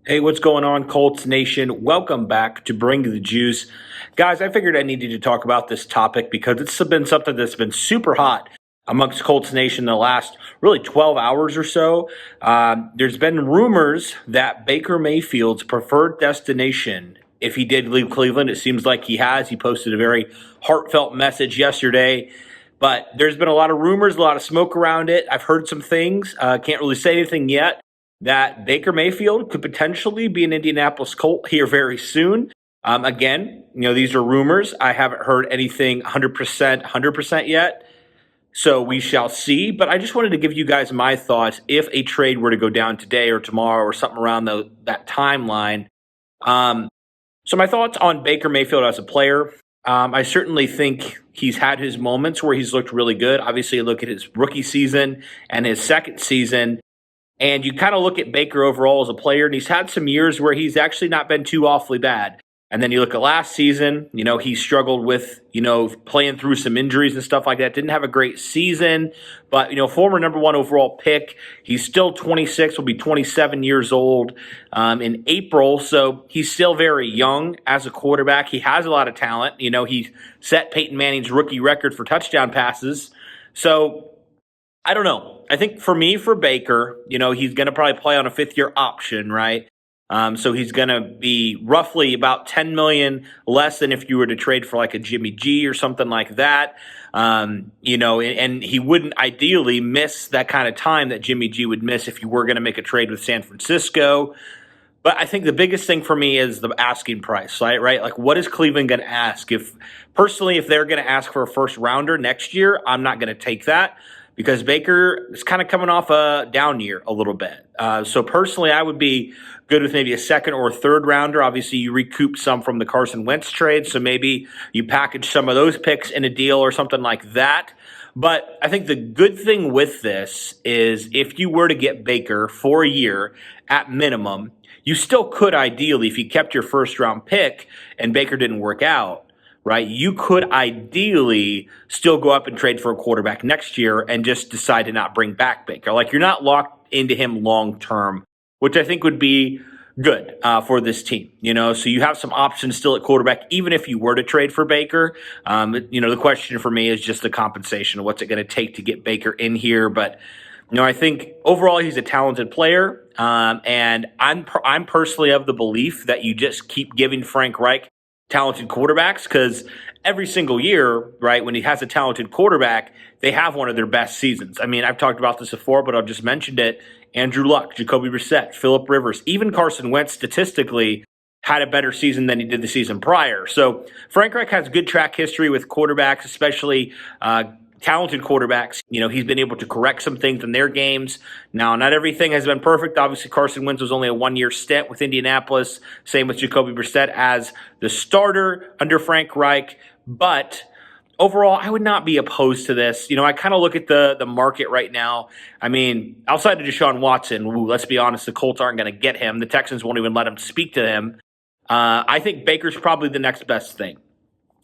Hey, what's going on, Colts Nation? Welcome back to Bring the Juice. Guys, I figured I needed to talk about this topic because it's been something that's been super hot amongst Colts Nation the last really 12 hours or so. There's been rumors that Baker Mayfield's preferred destination, if he did leave Cleveland, it seems like he has. He posted a very heartfelt message yesterday. But there's been a lot of rumors, a lot of smoke around it. I've heard some things. Can't really say anything yet. That Baker Mayfield could potentially be an Indianapolis Colt here very soon. Again, these are rumors. I haven't heard anything 100% yet. So we shall see. But I just wanted to give you guys my thoughts if a trade were to go down today or tomorrow or something around that timeline. So my thoughts on Baker Mayfield as a player. I certainly think he's had his moments where he's looked really good. Obviously, look at his rookie season and his second season. And you kind of look at Baker overall as a player, and he's had some years where he's actually not been too awfully bad. And then you look at last season, he struggled with, playing through some injuries and stuff like that. Didn't have a great season, but, former number one overall pick. He's still 26, will be 27 years old in April. So he's still very young as a quarterback. He has a lot of talent. He set Peyton Manning's rookie record for touchdown passes. So I don't know. I think for Baker, he's going to probably play on a fifth-year option, right? So he's going to be roughly about $10 million less than if you were to trade for like a Jimmy G or something like that. And he wouldn't ideally miss that kind of time that Jimmy G would miss if you were going to make a trade with San Francisco. But I think the biggest thing for me is the asking price, right? Like, what is Cleveland going to ask? If they're going to ask for a first rounder next year, I'm not going to take that, because Baker is kind of coming off a down year a little bit. So personally, I would be good with maybe a second or a third rounder. Obviously, you recoup some from the Carson Wentz trade, so maybe you package some of those picks in a deal or something like that. But I think the good thing with this is if you were to get Baker for a year at minimum, you still could ideally, if you kept your first-round pick and Baker didn't work out, right, you could ideally still go up and trade for a quarterback next year and just decide to not bring back Baker. Like, you're not locked into him long term, which I think would be good for this team. So you have some options still at quarterback, even if you were to trade for Baker. The question for me is just the compensation. What's it going to take to get Baker in here? But I think overall he's a talented player, and I'm personally of the belief that you just keep giving Frank Reich talented quarterbacks, because every single year, right, when he has a talented quarterback, they have one of their best seasons. I mean, I've talked about this before, but I'll just mention it. Andrew Luck, Jacoby Brissett, Phillip Rivers, even Carson Wentz statistically had a better season than he did the season prior. So Frank Reich has good track history with quarterbacks, especially talented quarterbacks. He's been able to correct some things in their games. Now, not everything has been perfect. Obviously, Carson Wentz was only a one-year stint with Indianapolis. Same with Jacoby Brissett as the starter under Frank Reich. But overall, I would not be opposed to this. I kind of look at the market right now. I mean, outside of Deshaun Watson, let's be honest, the Colts aren't going to get him. The Texans won't even let him speak to him. I think Baker's probably the next best thing.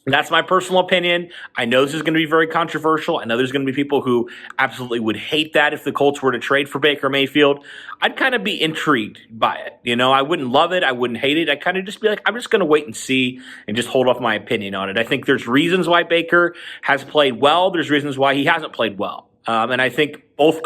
That's my personal opinion. I know this is going to be very controversial. I know there's going to be people who absolutely would hate that if the Colts were to trade for Baker Mayfield. I'd kind of be intrigued by it. I wouldn't love it. I wouldn't hate it. I'd kind of just be like, I'm just going to wait and see and just hold off my opinion on it. I think there's reasons why Baker has played well. There's reasons why he hasn't played well. And I think both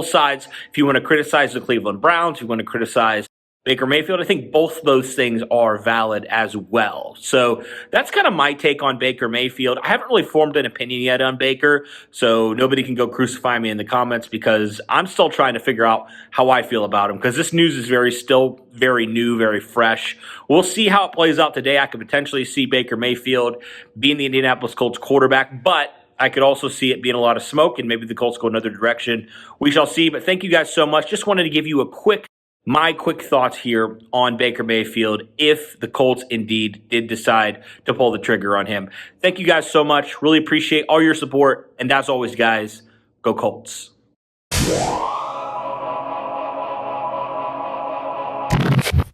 sides, if you want to criticize the Cleveland Browns, if you want to criticize Baker Mayfield, I think both those things are valid as well. So that's kind of my take on Baker Mayfield. I haven't really formed an opinion yet on Baker, so nobody can go crucify me in the comments, because I'm still trying to figure out how I feel about him, because this news is still very new, very fresh. We'll see how it plays out today. I could potentially see Baker Mayfield being the Indianapolis Colts quarterback, but I could also see it being a lot of smoke and maybe the Colts go another direction. We shall see, but thank you guys so much. Just wanted to give you my quick thoughts here on Baker Mayfield if the Colts indeed did decide to pull the trigger on him. Thank you guys so much. Really appreciate all your support. And as always, guys, go Colts.